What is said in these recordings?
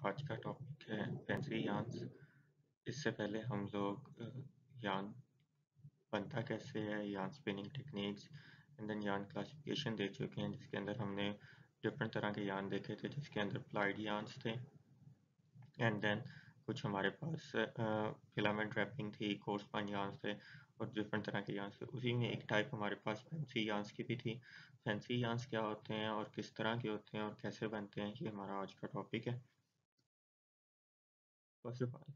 आज का टॉपिक है फैंसी यार्न्स। इससे पहले हम लोग यार्न बनता कैसे है, yarn spinning techniques and then yarn classification देख चुके हैं, जिसके अंदर हमने डिफरेंट तरह के यार्न देखे थे, जिसके अंदर प्लाइड यार्न्स थे एंड देन कुछ हमारे पास फिलामेंट रैपिंग थी, कोर्स स्पन यार्न्स थे और डिफरेंट तरह के यार्न्स थे। उसी में एक टाइप हमारे पास फैंसी यार्न्स की भी थी। फैंसी यार्न्स क्या होते हैं और किस तरह के होते हैं और कैसे बनते हैं, ये हमारा आज का टॉपिक है। First of all,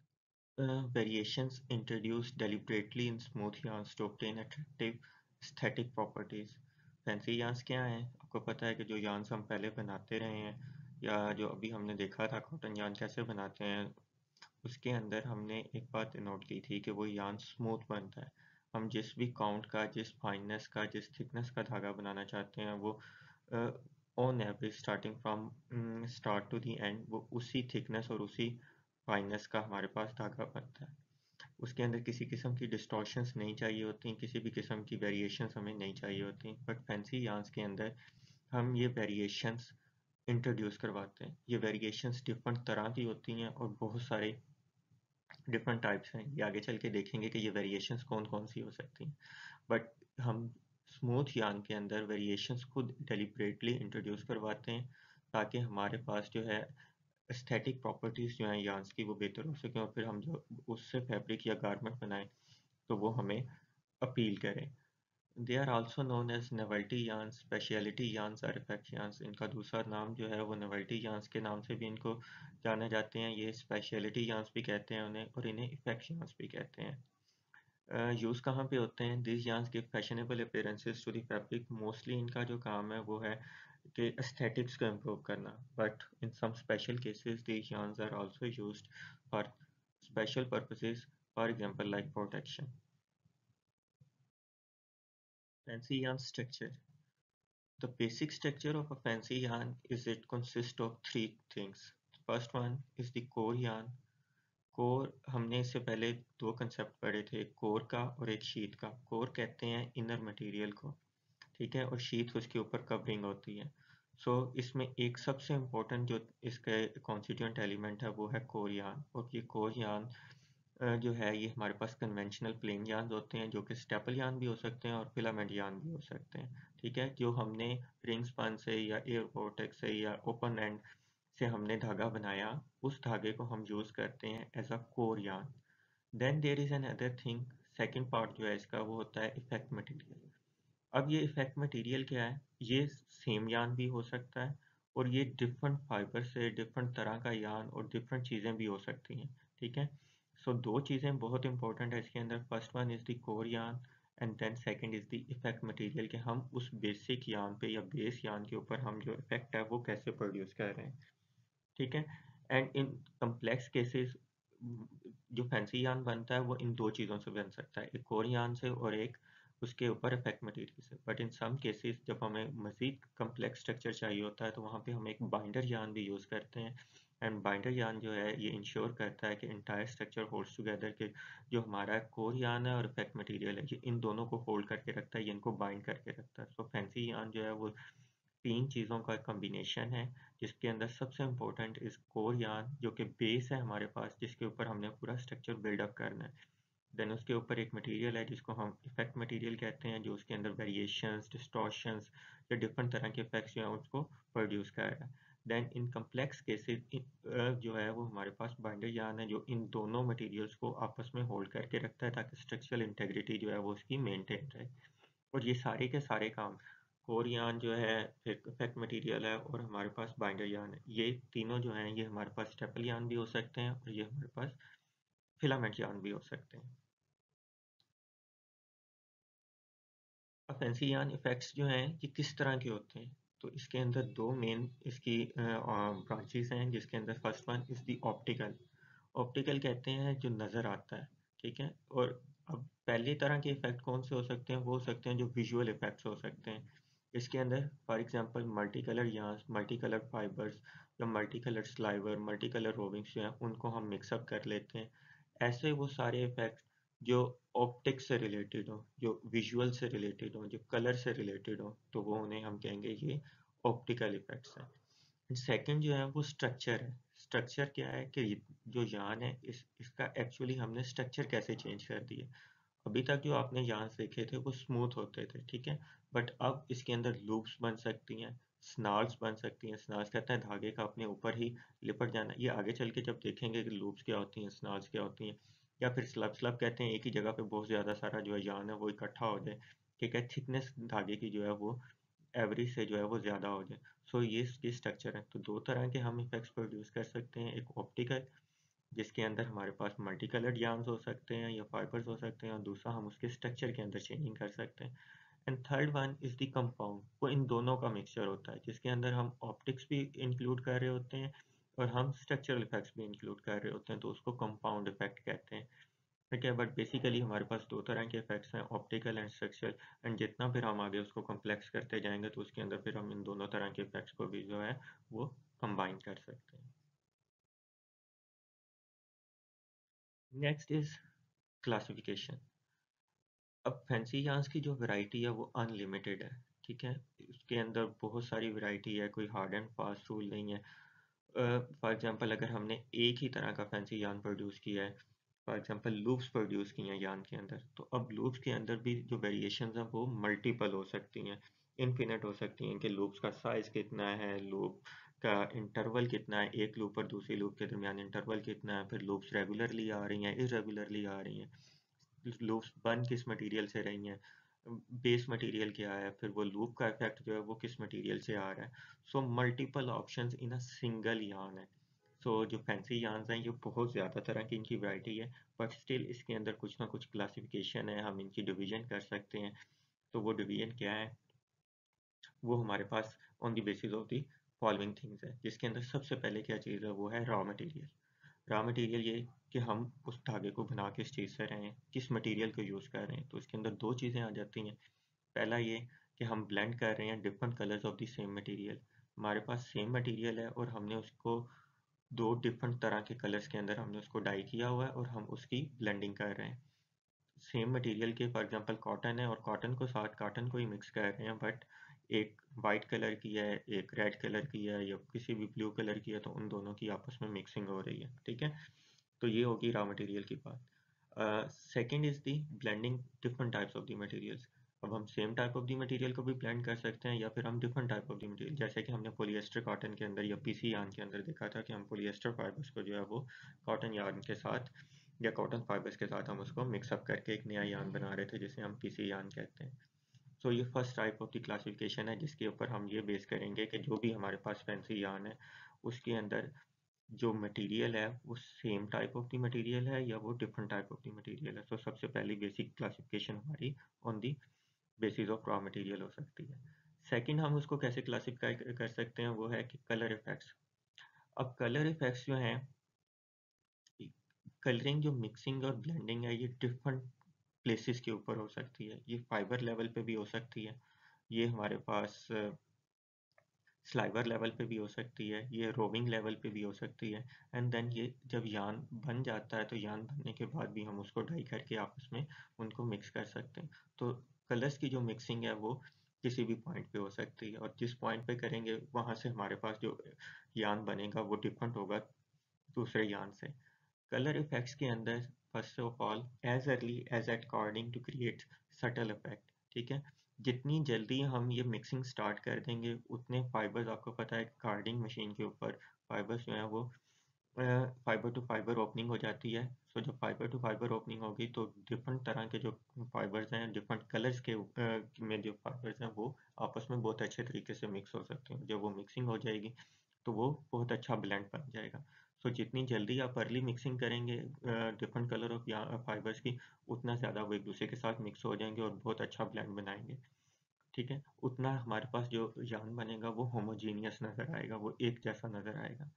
variations introduced deliberately in smooth yarns to obtain attractive aesthetic properties. Fancy yarns क्या हैं? आपको पता है कि जो yarns हम पहले बनाते रहे हैं या जो अभी हमने देखा था कॉटन yarn कैसे बनाते हैं, उसके अंदर हमने एक बात नोट की थी कि वो yarn स्मूथ बनता है। हम जिस भी काउंट का, जिस फाइननेस का, जिस थिकनेस का धागा बनाना चाहते हैं, वो on average starting from start to the end वो उसी थिकनेस और उसी फाइननेस का हमारे पास धागा बनता है। उसके अंदर किसी किस्म की डिस्टॉर्शंस नहीं चाहिए होती, किसी भी किस्म की वेरिएशंस हमें नहीं चाहिए होती। बट फैंसी यार्न्स के अंदर हम ये वेरिएशंस इंट्रोड्यूस करवाते हैं। ये वेरिएशंस डिफरेंट तरह की होती हैं और बहुत सारे डिफरेंट टाइप्स हैं। ये आगे चल के देखेंगे कि ये वेरिएशंस कौन कौन सी हो सकती हैं। बट हम स्मूथ यार्न के अंदर वेरिएशंस खुद डेलिबरेटली इंट्रोड्यूस करवाते हैं ताकि हमारे पास जो है एस्थेटिक प्रॉपर्टीज़ जो हैं यार्न्स की वो बेहतर हो सकें और फिर हम जो उससे फैब्रिक या गारमेंट बनाएं तो वो हमें अपील करें। They are also known as novelty yarns, specialty yarns और इफेक्ट यार्न्स। इनका दूसरा नाम जो है वो नोवेल्टी यार्न्स के नाम से भी इनको जाने जाते हैं। ये स्पेशलिटी यार्न्स भी कहते हैं उन्हें और इन्हें इफेक्ट यार्न्स भी कहते हैं। यूज़ कहाँ पे होते हैं? This yarns give fashionable appearances to the fabric. Mostly इनका जो काम है वो है कि एस्थेटिक्स को इम्प्रूव करना, but in some special cases these yarns are also used for special purposes, for example like protection. Fancy yarn structure. The basic structure of a fancy yarn is it consists of three things. First one is the core yarn. Core हमने इससे पहले दो concept पढ़े थे, core का और एक sheet का। कोर कहते हैं इनर मटेरियल को, ठीक है, और शीट उसके ऊपर कवरिंग होती है। इसमें एक सबसे इम्पोर्टेंट जो इसका कॉन्स्टिट्यूएंट एलिमेंट है वो है कोर यार्न। और ये कोर यार्न जो है ये हमारे पास कन्वेंशनल प्लेन यार्न होते हैं, जो कि स्टेपल यार्न भी हो सकते हैं और फिलामेंट यार्न भी हो सकते हैं, ठीक है। जो हमने रिंग स्पन से या एयर वोर्टेक्स से या ओपन एंड से हमने धागा बनाया, उस धागे को हम यूज़ करते हैं as a core yarn. Then there is another thing, second part जो है इसका वो होता है इफेक्ट मटेरियल। अब ये इफेक्ट मटेरियल क्या है? ये सेम यार्न भी हो सकता है और ये डिफरेंट फाइबर से डिफरेंट तरह का यार्न और डिफरेंट चीज़ें भी हो सकती हैं, ठीक है। दो चीज़ें बहुत इंपॉर्टेंट है इसके अंदर। First one is the core yarn and then second is the effect material, कि हम उस बेसिक यार्न पे या बेस यार्न के ऊपर हम जो इफेक्ट है वो कैसे प्रोड्यूस कर रहे हैं, ठीक है। एंड इन कम्प्लेक्स केसेस जो फैंसी यार्न बनता है वो इन दो चीज़ों से बन सकता है, एक कोर यार्न से और एक उसके ऊपर इफेक्ट मटेरियल से। बट इन सम केसेस जब हमें मज़ीद कम्प्लेक्स स्ट्रक्चर चाहिए होता है तो वहाँ पे हम एक बाइंडर यार्न भी यूज़ करते हैं। एंड बाइंडर यार्न जो है ये इंश्योर करता है कि इंटायर स्ट्रक्चर होल्ड्स टुगेदर, के जो हमारा कोर यार्न है और इफेक्ट मटेरियल है ये इन दोनों को होल्ड करके रखता है, ये इनको बाइंड करके रखता है। फैंसी यार्न जो है वो तीन चीज़ों का कॉम्बिनेशन है, जिसके अंदर सबसे इम्पोर्टेंट इस कोर यार्न जो कि बेस है हमारे पास, जिसके ऊपर हमने पूरा स्ट्रक्चर बिल्डअप करना है। देन उसके ऊपर एक मटेरियल है जिसको हम इफेक्ट मटेरियल कहते हैं, जो उसके अंदर वेरिएशंस, डिस्टॉर्शंस या डिफरेंट तरह के इफेक्ट्स जो हैं उसको प्रोड्यूस कर रहा है। देन इन कम्प्लेक्स केसेस जो है वो हमारे पास बाइंडर यार्न है, जो इन दोनों मटेरियल्स को आपस में होल्ड करके रखता है ताकि स्ट्रक्चरल इंटेग्रिटी जो है वो उसकी मेंटेन रहे। और ये सारे के सारे काम, कोर यार्न जो है, फिर इफेक्ट मटेरियल है और हमारे पास बाइंडर यार्न है, ये तीनों जो हैं ये हमारे पास स्टेपल यार्न भी हो सकते हैं और ये हमारे पास फिलामेंट यार्न भी हो सकते हैं। अब फैंसी यार्न इफेक्ट्स जो हैं ये किस तरह के होते हैं? तो इसके अंदर दो मेन इसकी ब्रांचेस हैं, जिसके अंदर first one is the optical. Optical कहते हैं जो नज़र आता है, ठीक है। और अब पहली तरह के इफेक्ट कौन से हो सकते हैं? वो हो सकते हैं जो विजुअल इफेक्ट्स हो सकते हैं। इसके अंदर for example multi colour yarn, multi colour fibres या multi colour sliver, multi colour rovings जो हैं उनको हम मिक्सअप कर लेते हैं। ऐसे वो सारे इफेक्ट्स जो ऑप्टिक्स से रिलेटेड हो, जो विजुअल से रिलेटेड हो, जो कलर से रिलेटेड हो, तो वो उन्हें हम कहेंगे ये ऑप्टिकल इफेक्ट्स हैं। सेकंड जो है वो स्ट्रक्चर है। स्ट्रक्चर क्या है कि जो यान है इसका एक्चुअली हमने स्ट्रक्चर कैसे चेंज कर दिया। अभी तक जो आपने यान देखे थे वो स्मूथ होते थे, ठीक है, बट अब इसके अंदर लूप्स बन सकती हैं, स्नार्स बन सकती हैं। स्नार्स कहते हैं धागे का अपने ऊपर ही लिपट जाना। ये आगे चल के जब देखेंगे कि लूप्स क्या होती हैं, स्नार्स क्या होती हैं। या फिर स्लब स्लब कहते हैं एक ही जगह पे बहुत ज़्यादा सारा जो है यान है वो इकट्ठा हो जाए, ठीक है, थिकनेस धागे की जो है वो एवरेज से जो है वो ज़्यादा हो जाए। सो ये इसकी स्ट्रक्चर है। तो दो तरह के हम इफेक्ट्स प्रोड्यूस कर सकते हैं, एक ऑप्टिकल जिसके अंदर हमारे पास मल्टी कलर्ड यार्न्स हो सकते हैं या फाइबर्स हो सकते हैं, और दूसरा हम उसके स्ट्रक्चर के अंदर चेंजिंग कर सकते हैं। And third one is the compound, वो इन दोनों का मिक्सचर होता है जिसके अंदर हम ऑप्टिक्स भी इंक्लूड कर रहे होते हैं और हम स्ट्रक्चरल इफेक्ट्स भी इंक्लूड कर रहे होते हैं, तो उसको कंपाउंड इफेक्ट कहते हैं। ठीक है, बट बेसिकली हमारे पास दो तरह के इफेक्ट्स हैं, ऑप्टिकल एंड स्ट्रक्चरल। एंड जितना फिर हम आगे उसको कॉम्प्लेक्स करते जाएंगे तो उसके अंदर फिर हम इन दोनों तरह के इफेक्ट्स को भी जो है वो कंबाइन कर सकते हैं। Next is classification. अब फैंसी यार्न्स की जो वैरायटी है वो अनलिमिटेड है, ठीक है, उसके अंदर बहुत सारी वैरायटी है, कोई हार्ड एंड फास्ट रूल नहीं है। फॉर एग्जांपल अगर हमने एक ही तरह का फैंसी यार्न प्रोड्यूस किया है, फॉर एग्जांपल लूप्स प्रोड्यूस किए हैं यार्न के अंदर, तो अब लूप्स के अंदर भी जो वेरिएशंस हैं वो मल्टीपल हो सकती हैं, इनफिनिट हो सकती हैं कि लूप्स का साइज कितना है, लूप का इंटरवल कितना है, एक लूप और दूसरी लूप के दरमियान इंटरवल कितना है, फिर लूप्स रेगुलरली आ रही हैं, इरेगुलरली आ रही हैं, लूप्स बन किस मटेरियल से रही हैं, बेस मटेरियल क्या है, फिर वो लूप का इफेक्ट जो है वो किस मटेरियल से आ रहा है। So multiple options in a single yarn है। सो जो फैंसी यार्न्स हैं ये बहुत ज़्यादा तरह की इनकी वैरायटी है, बट स्टिल इसके अंदर कुछ ना कुछ क्लासिफिकेशन है, हम इनकी डिवीजन कर सकते हैं। तो वो डिवीजन क्या है, वो हमारे pass on the basis of the following things है, जिसके अंदर सबसे पहले क्या चीज़ है वो है रॉ मटेरियल। रॉ मटेरियल ये कि हम उस धागे को बना किस चीज़ से रहे हैं, किस मटेरियल को यूज़ कर रहे हैं, तो इसके अंदर दो चीज़ें आ जाती हैं। पहला ये कि हम ब्लेंड कर रहे हैं different colours of the same material. हमारे पास सेम मटेरियल है और हमने उसको दो डिफरेंट तरह के कलर्स के अंदर हमने उसको डाई किया हुआ है और हम उसकी ब्लेंडिंग कर रहे हैं। सेम मटेरियल के फॉर एग्जांपल कॉटन है और कॉटन को साथ कॉटन को ही मिक्स कर रहे हैं, बट एक वाइट कलर की है, एक रेड कलर की है या किसी भी ब्लू कलर की है, तो उन दोनों की आपस में मिक्सिंग हो रही है, ठीक है। तो ये होगी रॉ मटेरियल की बात। Second is the blending different types of the materials. अब हम same type of the material को भी ब्लेंड कर सकते हैं या फिर हम different type of the material, जैसे कि हमने पॉलिएस्टर कॉटन के अंदर या पीसी यार्न के अंदर देखा था कि हम पॉलिएस्टर फाइबर्स को जो है वो कॉटन यार्न के साथ या कॉटन फाइबर्स के साथ हम उसको मिक्सअप करके एक नया यार्न बना रहे थे जिसे हम पीसी यार्न कहते हैं। सो ये first type of the classification है जिसके ऊपर हम ये बेस करेंगे कि जो भी हमारे पास फैंसी यार्न है उसके अंदर जो मटेरियल है वो same type of the material है या वो different type of the material है। तो सबसे पहली बेसिक क्लासिफिकेशन हमारी on the basis of raw material हो सकती है। सेकंड हम उसको कैसे क्लासिफाई कर सकते हैं वो है कि कलर इफेक्ट्स। अब कलर इफेक्ट्स जो हैं, कलरिंग जो मिक्सिंग और ब्लेंडिंग है ये डिफरेंट प्लेसेस के ऊपर हो सकती है। ये फाइबर लेवल पे भी हो सकती है, ये हमारे पास स्लाइवर लेवल पे भी हो सकती है, ये रोविंग लेवल पे भी हो सकती है। एंड देन ये जब यान बन जाता है तो यान बनने के बाद भी हम उसको ड्राई करके आपस में उनको मिक्स कर सकते हैं। तो कलर्स की जो मिक्सिंग है वो किसी भी पॉइंट पे हो सकती है और जिस पॉइंट पे करेंगे वहाँ से हमारे पास जो यान बनेगा वो डिफरेंट होगा दूसरे यान से। कलर इफेक्ट्स के अंदर first of all as early as at according to create subtle effect, ठीक है। जितनी जल्दी हम ये मिक्सिंग स्टार्ट कर देंगे उतने फाइबर्स, आपको पता है कार्डिंग मशीन के ऊपर फाइबर्स जो है वो फाइबर टू फाइबर ओपनिंग हो जाती है। सो जब फाइबर टू फाइबर ओपनिंग होगी तो डिफरेंट तरह के जो फाइबर्स हैं डिफरेंट कलर्स के में जो फाइबर्स हैं वो आपस में बहुत अच्छे तरीके से मिक्स हो सकते हैं। जब वो मिक्सिंग हो जाएगी तो वो बहुत अच्छा ब्लेंड बन जाएगा। सो जितनी जल्दी आप अर्ली मिक्सिंग करेंगे डिफरेंट कलर ऑफ फाइबर्स की, उतना ज़्यादा वो एक दूसरे के साथ मिक्स हो जाएंगे और बहुत अच्छा ब्लेंड बनाएंगे, ठीक है। उतना हमारे पास जो यार्न बनेगा वो होमोजीनियस नज़र आएगा, वो एक जैसा नज़र आएगा।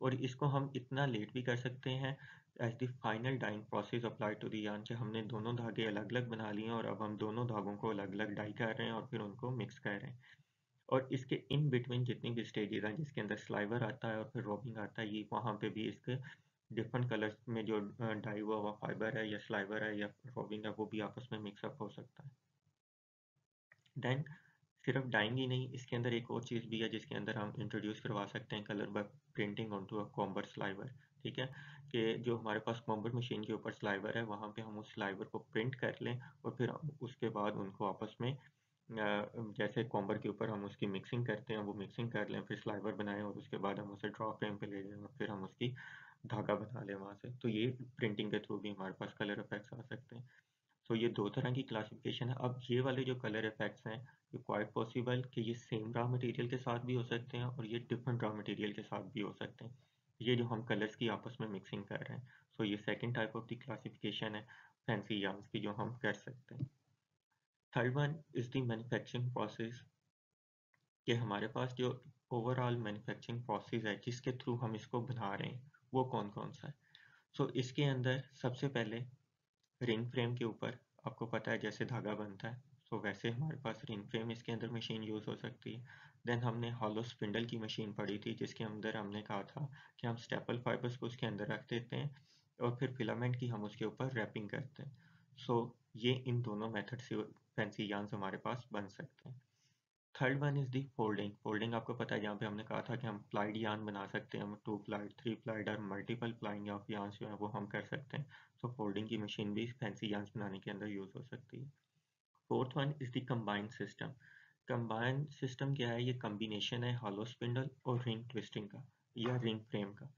और इसको हम इतना लेट भी कर सकते हैं as the final dyeing process apply to the yarn कि हमने दोनों धागे अलग अलग बना लिए हैं और अब हम दोनों धागों को अलग अलग डाई कर रहे हैं और फिर उनको मिक्स कर रहे हैं। और इसके इन बिटवीन जितनी भी स्टेजेस हैं जिसके अंदर स्लाइवर आता है और फिर रोबिंग आता है, ये वहाँ पे भी इसके डिफरेंट कलर्स में जो डाई हुआ हुआ फाइबर है या स्लाइवर है या रोबिंग है वो भी आपस में मिक्सअप हो सकता है। देन सिर्फ डाइंग ही नहीं, इसके अंदर एक और चीज़ भी है जिसके अंदर हम इंट्रोड्यूस करवा सकते हैं कलर बाय प्रिंटिंग ऑनटू अ कॉम्बर स्लाइवर। ठीक है, कि जो हमारे पास कॉम्बर मशीन के ऊपर स्लाइवर है वहाँ पे हम उस स्लाइवर को प्रिंट कर लें और फिर उसके बाद उनको आपस में जैसे कॉम्बर के ऊपर हम उसकी मिक्सिंग करते हैं वो मिक्सिंग कर लें, फिर स्लाइवर बनाएं और उसके बाद हम उसे ड्रॉ फ्रेम पे ले जाएं और फिर हम उसकी धागा बना लें वहाँ से। तो ये प्रिंटिंग के थ्रू भी हमारे पास कलर इफेक्ट्स आ सकते हैं। तो ये दो तरह की क्लासिफिकेशन है। अब ये वाले जो कलर इफेक्ट्स हैं, ये क्वाइट पॉसिबल कि ये सेम रॉ मटेरियल के साथ भी हो सकते हैं और ये डिफरेंट रॉ मटेरियल के साथ भी हो सकते हैं, ये जो हम कलर्स की आपस में मिक्सिंग कर रहे हैं। सो ये second type of the classification है फैंसी यार्न्स की जो हम कर सकते हैं। Third one is the manufacturing process, कि हमारे पास जो ओवरऑल मैन्युफैक्चरिंग प्रोसेस है जिसके थ्रू हम इसको बना रहे हैं वो कौन कौन सा है। सो इसके अंदर सबसे पहले रिंग फ्रेम के ऊपर आपको पता है जैसे धागा बनता है, तो वैसे हमारे पास रिंग फ्रेम इसके अंदर मशीन यूज़ हो सकती है। देन हमने हॉलो स्पिंडल की मशीन पढ़ी थी जिसके अंदर हमने कहा था कि हम स्टेपल फाइबर्स को उसके अंदर रख देते हैं और फिर फिलामेंट की हम उसके ऊपर रैपिंग करते हैं। सो ये इन दोनों मेथड से फैंसी यार्न्स हमारे पास बन सकते हैं। Third one is the folding. Folding आपको पता है जहाँ पे हमने कहा था कि हम प्लाइड यार्न बना सकते हैं, हम 2 प्लाइड 3 प्लाइड और मल्टीपल प्लाइंग ऑफ यार्न्स जो है वो हम कर सकते हैं। तो फोल्डिंग की मशीन भी फैंसी यार्न्स बनाने के अंदर यूज़ हो सकती है। Fourth one is the combined system. Combined system क्या है, ये कम्बिनेशन है हॉलो स्पिंडल और रिंग ट्विस्टिंग का या रिंग फ्रेम का।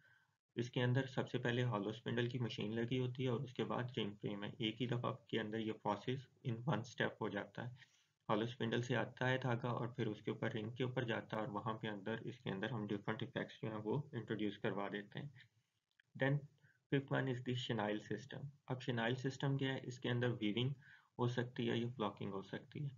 इसके अंदर सबसे पहले हॉलो स्पिंडल की मशीन लगी होती है और उसके बाद रिंग फ्रेम है। एक ही दफ़ा के अंदर ये प्रोसेस इन वन स्टेप हो जाता है। हॉलो स्पिंडल से आता है धागा और फिर उसके ऊपर रिंग के ऊपर जाता है और वहाँ पे अंदर इसके अंदर हम डिफरेंट इफेक्ट्स जो हैं वो इंट्रोड्यूस करवा देते हैं। Then fifth one is the chenille system. अब शिनाइल सिस्टम क्या है, इसके अंदर वीविंग हो सकती है या फ्लॉकिंग हो सकती है।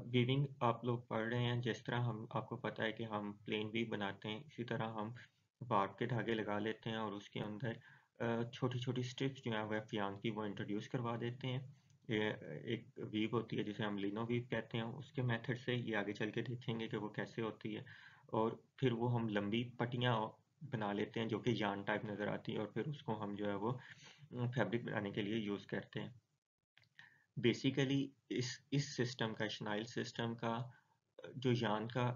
वीविंग आप लोग पढ़ रहे हैं, जिस तरह हम आपको पता है कि हम प्लेन वीव बनाते हैं इसी तरह हम बार्ब के धागे लगा लेते हैं और उसके अंदर छोटी छोटी स्ट्रिप्स जो हैं वह फियांग की वो इंट्रोड्यूस करवा देते हैं। ये एक वीव होती है जिसे हम लिनो वीव कहते हैं, उसके मेथड से ये आगे चल के देखेंगे कि वो कैसे होती है। और फिर वो हम लंबी पट्टियाँ बना लेते हैं जो कि यार्न टाइप नज़र आती है और फिर उसको हम जो है वो फैब्रिक बनाने के लिए यूज़ करते हैं। बेसिकली इस सिस्टम का, शिनाइल सिस्टम का जो यार्न का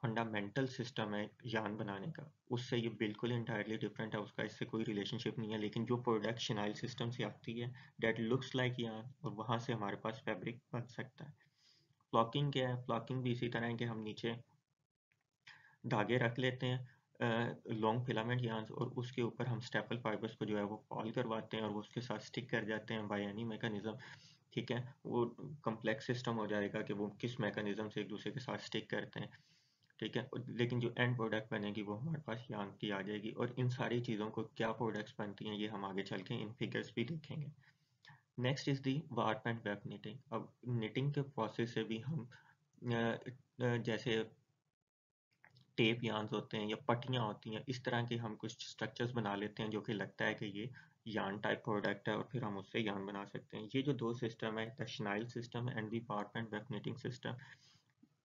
फंडामेंटल सिस्टम है यार्न बनाने का, उससे ये बिल्कुल इंटायरली डिफरेंट है, उसका इससे कोई रिलेशनशिप नहीं है। लेकिन जो प्रोडक्ट शिनाइल सिस्टम से आती है डेट लुक्स लाइक यार्न और वहाँ से हमारे पास फैब्रिक बन सकता है। फ्लॉकिंग क्या है, फ्लॉकिंग भी इसी तरह है कि हम नीचे धागे रख लेते हैं लॉन्ग फिलामेंट यार्न्स और उसके ऊपर हम स्टेपल फाइबर्स को जो है वो फॉल करवाते हैं और वो उसके साथ स्टिक कर जाते हैं बाय एनी मैकेनिज्म। ठीक है, वो कम्प्लेक्स सिस्टम हो जाएगा कि वो किस मैकेनिज्म से एक दूसरे के साथ स्टिक करते हैं। ठीक है, लेकिन जो एंड प्रोडक्ट बनेगी वो हमारे पास यार्न की आ जाएगी। और इन सारी चीज़ों को क्या प्रोडक्ट्स बनती हैं ये हम आगे चल के इन फिगर्स भी देखेंगे। Next is the warp and weft knitting. अब निटिंग के प्रोसेस से भी हम जैसे टेप यार्न्स होते हैं या पट्टियाँ होती हैं, इस तरह के हम कुछ स्ट्रक्चर्स बना लेते हैं जो कि लगता है कि ये यार्न टाइप प्रोडक्ट है और फिर हम उससे यार्न बना सकते हैं। ये जो दो सिस्टम है, the chenille system and the warp and weft knitting system,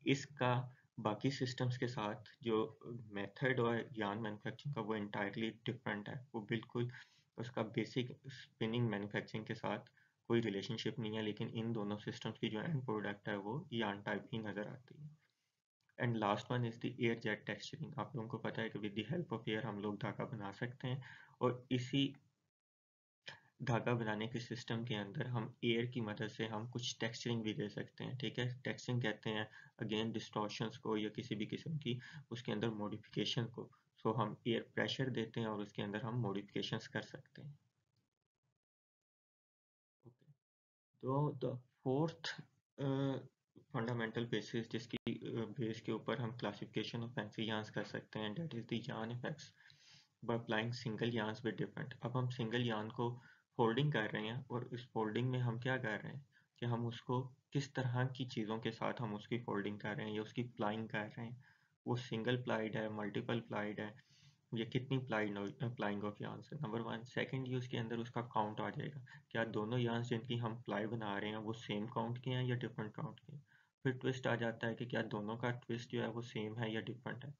इसका बाकी सिस्टम्स के साथ जो मेथड और यार्न मैन्युफैक्चरिंग का वो इंटायरली डिफरेंट है। वो बिल्कुल उसका बेसिक स्पिनिंग मैन्युफैक्चरिंग के साथ कोई रिलेशनशिप नहीं है, लेकिन इन दोनों सिस्टम्स की जो एंड प्रोडक्ट है वो यार्न टाइप ही नज़र आती है। And last one is the air jet texturing. आप लोगों को पता है कि with the help of air हम लोग धागा बना सकते हैं और इसी धागा बनाने के सिस्टम के अंदर हम एयर की मदद से हम कुछ टेक्सचरिंग भी दे सकते हैं। ठीक है, टेक्सचरिंग कहते हैं अगेन डिस्टॉर्शंस को या किसी भी किस्म की उसके अंदर मॉडिफिकेशन को। सो हम एयर प्रेशर देते हैं और उसके अंदर हम मॉडिफिकेशंस कर सकते हैं। ओके, तो द फोर्थ फंडामेंटल बेसिस जिसकी बेस के ऊपर हम क्लासिफिकेशन ऑफ फैंसी यार्न्स कर सकते हैं, that is the yarn effects by applying single yarns with different. अब हम सिंगल यार्न को फोल्डिंग कर रहे हैं और इस फोल्डिंग में हम क्या कर रहे हैं कि हम उसको किस तरह की चीज़ों के साथ हम उसकी फोल्डिंग कर रहे हैं या उसकी प्लाइंग कर रहे हैं। वो सिंगल प्लाइड है, मल्टीपल प्लाइड है, ये कितनी प्लाइंग ऑफ यार्न्स है, नंबर वन। सेकंड ये उसके अंदर उसका काउंट आ जाएगा, क्या दोनों यार्न्स जिनकी हम प्लाई बना रहे हैं वो सेम काउंट के हैं या डिफरेंट काउंट के हैं। फिर ट्विस्ट आ जाता है कि क्या दोनों का ट्विस्ट जो है वो सेम है या डिफरेंट है।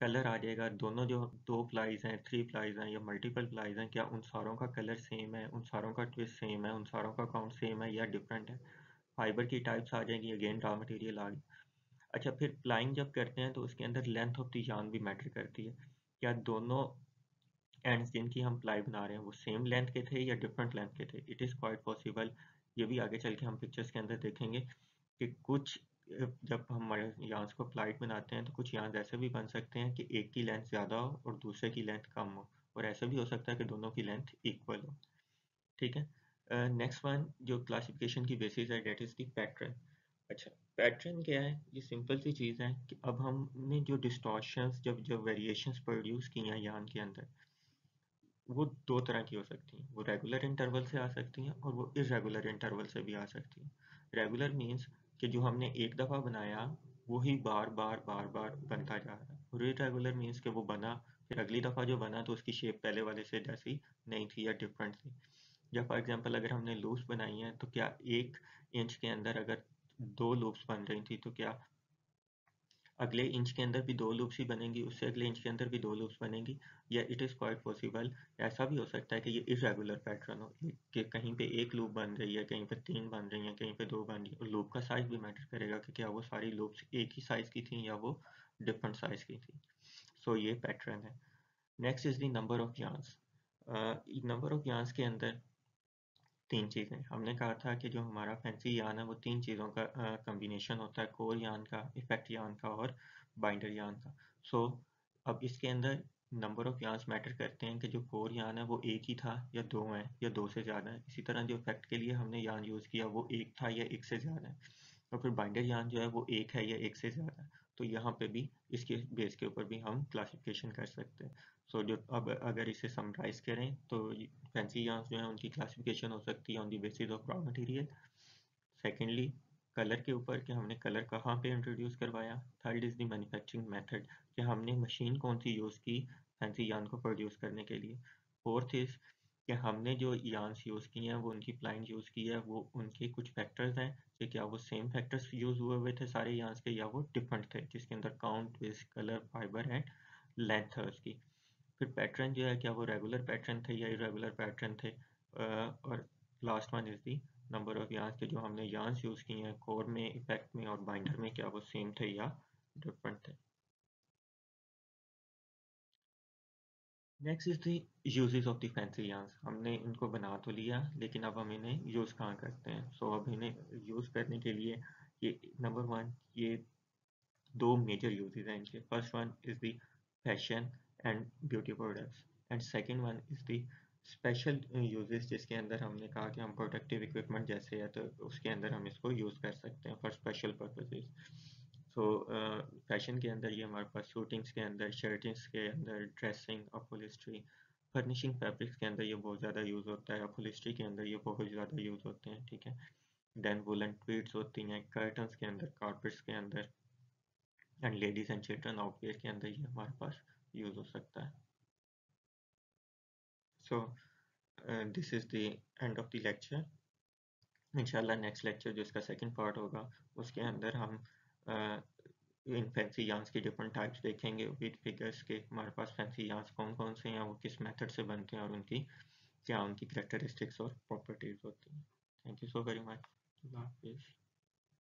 कलर आ जाएगा, दोनों जो दो प्लाईज हैं, थ्री प्लाईज हैं या मल्टीपल प्लाईज हैं, क्या उन सारों का कलर सेम है, उन सारों का ट्विस्ट सेम है, उन सारों का काउंट सेम है या डिफरेंट है। फाइबर की टाइप्स आ जाएंगी, अगेन रॉ मटेरियल आ गई। अच्छा, फिर प्लाइंग जब करते हैं तो उसके अंदर लेंथ ऑफ द यार्न भी मैटर करती है। क्या दोनों एंड्स जिनकी हम प्लाई बना रहे हैं वो सेम लेंथ के थे या डिफरेंट लेंथ के थे? इट इज़ क्वाइट पॉसिबल, ये भी आगे चल के हम पिक्चर्स के अंदर देखेंगे कि कुछ जब हम यार्न्स को प्लाइड बनाते हैं तो कुछ यार्न्स ऐसे भी बन सकते हैं कि एक की लेंथ ज़्यादा हो और दूसरे की लेंथ कम हो, और ऐसा भी हो सकता है कि दोनों की लेंथ इक्वल हो। ठीक है। नेक्स्ट वन जो क्लासिफिकेशन की बेसिस है डेट इज़ द पैटर्न। अच्छा, पैटर्न क्या है? ये सिंपल सी चीज़ है कि अब हमने जो डिस्टॉर्शंस जब वेरिएशंस प्रोड्यूस की हैं यार्न के अंदर, वो दो तरह की हो सकती हैं। वो रेगुलर इंटरवल से आ सकती हैं और वो इर्रेगुलर इंटरवल से भी आ सकती हैं। रेगुलर मीन्स कि जो हमने एक दफ़ा बनाया वही बार बार बार बार बनता जा रहा है, और इर्रेगुलर मीन्स कि वो बना, फिर अगली दफ़ा जो बना तो उसकी शेप पहले वाले से जैसी नहीं थी या डिफरेंट थी। या फॉर एग्जांपल अगर हमने लूप्स बनाई हैं तो क्या 1 इंच के अंदर अगर 2 लूप्स बन रही थी तो क्या अगले इंच के अंदर भी 2 लूप्स ही बनेंगी, उससे अगले इंच के अंदर भी 2 लूप्स बनेंगी? या इट इज़ क्वाइट पॉसिबल ऐसा भी हो सकता है कि ये इर्रेगुलर पैटर्न हो, कि कहीं पे 1 लूप बन रही है, कहीं पे 3 बन रही हैं, कहीं पे 2 बन रही है, और लूप का साइज़ भी मैटर करेगा कि क्या वो सारी लूप्स एक ही साइज़ की थी या वो डिफरेंट साइज़ की थी। सो ये पैटर्न है। Next is the number of yarns. Number of yarns के अंदर 3 चीज़ें हमने कहा था कि जो हमारा फैंसी यार्न है वो 3 चीज़ों का कॉम्बिनेशन होता है, कोर यार्न का, इफेक्ट यार्न का और बाइंडर यार्न का। सो अब इसके अंदर नंबर ऑफ यार्न्स मैटर करते हैं कि जो कोर यार्न है वो एक ही था या 2 हैं या 2 से ज़्यादा है। इसी तरह जो इफेक्ट के लिए हमने यार्न यूज़ किया वो एक था या एक से ज़्यादा है, और फिर बाइंडर यार्न जो है वो एक है या एक से ज़्यादा है। तो यहाँ पे भी इसके बेस के ऊपर भी हम क्लासिफिकेशन कर सकते हैं। सो जो अब अगर इसे समराइज़ करें तो फैंसी यार्न्स जो हैं उनकी क्लासिफिकेशन हो सकती है on the basis of raw material. Secondly, colour के ऊपर कि हमने कलर कहाँ पे इंट्रोड्यूस करवाया। Third is the manufacturing method, कि हमने मशीन कौन सी यूज़ की फैंसी यार्न को प्रोड्यूस करने के लिए। फोर्थ इज़ कि हमने जो यार्न्स यूज़ किए हैं वो उनकी प्लाइंट यूज़ की है, वो उनके कुछ फैक्टर्स हैं कि क्या वो सेम फैक्टर्स यूज़ हुए हुए थे सारे यार्न्स के या वो डिफरेंट थे, जिसके अंदर count, width, colour, fibre and length है उसकी। फिर पैटर्न जो है क्या वो रेगुलर पैटर्न थे या इरेगुलर पैटर्न थे, और last one is the number of yarns, के जो हमने यार्न्स यूज़ किए हैं कोर में, इफेक्ट में और बाइंडर में, क्या वो सेम थे या डिफरेंट थे। Next is the uses of the fancy yarns. हमने इनको बना तो लिया लेकिन अब हम इन्हें यूज़ कहाँ करते हैं? सो अब इन्हें यूज़ करने के लिए ये नंबर वन, ये दो मेजर यूजेस हैं इनके। First one is the fashion and beauty products, and second one is the special uses, जिसके अंदर हमने कहा कि हम प्रोडक्टिव इक्विपमेंट जैसे है तो उसके अंदर हम इसको यूज़ कर सकते हैं for special purposes. So fashion के अंदर ये हमारे पास शूटिंग्स के अंदर, शर्टिंग्स के अंदर, ड्रेसिंग, अपहोल्स्ट्री, फर्निशिंग फैब्रिक्स के अंदर ये बहुत ज़्यादा यूज़ होता है, अपहोल्स्ट्री के अंदर ये बहुत ज़्यादा यूज़ होते हैं। ठीक है। देन वुलन ट्वीट्स होती हैं, कर्टन्स के अंदर, कारपेट्स के अंदर, and ladies and children outerwear के अंदर ये हमारे पास यूज़ हो सकता है। So this is the end of the lecture. इंशाल्लाह नेक्स्ट लेक्चर जो इसका सेकंड पार्ट होगा उसके अंदर हम इन फैंसी यार्न्स की डिफरेंट टाइप्स देखेंगे विद फिगर्स के, हमारे पास फैंसी यार्न्स कौन कौन से हैं, वो किस मेथड से बनते हैं और उनकी क्या उनकी करेक्टरिस्टिक्स और प्रॉपर्टीज़ होती हैं। Thank you so very much. अल्लाह हाफिज़।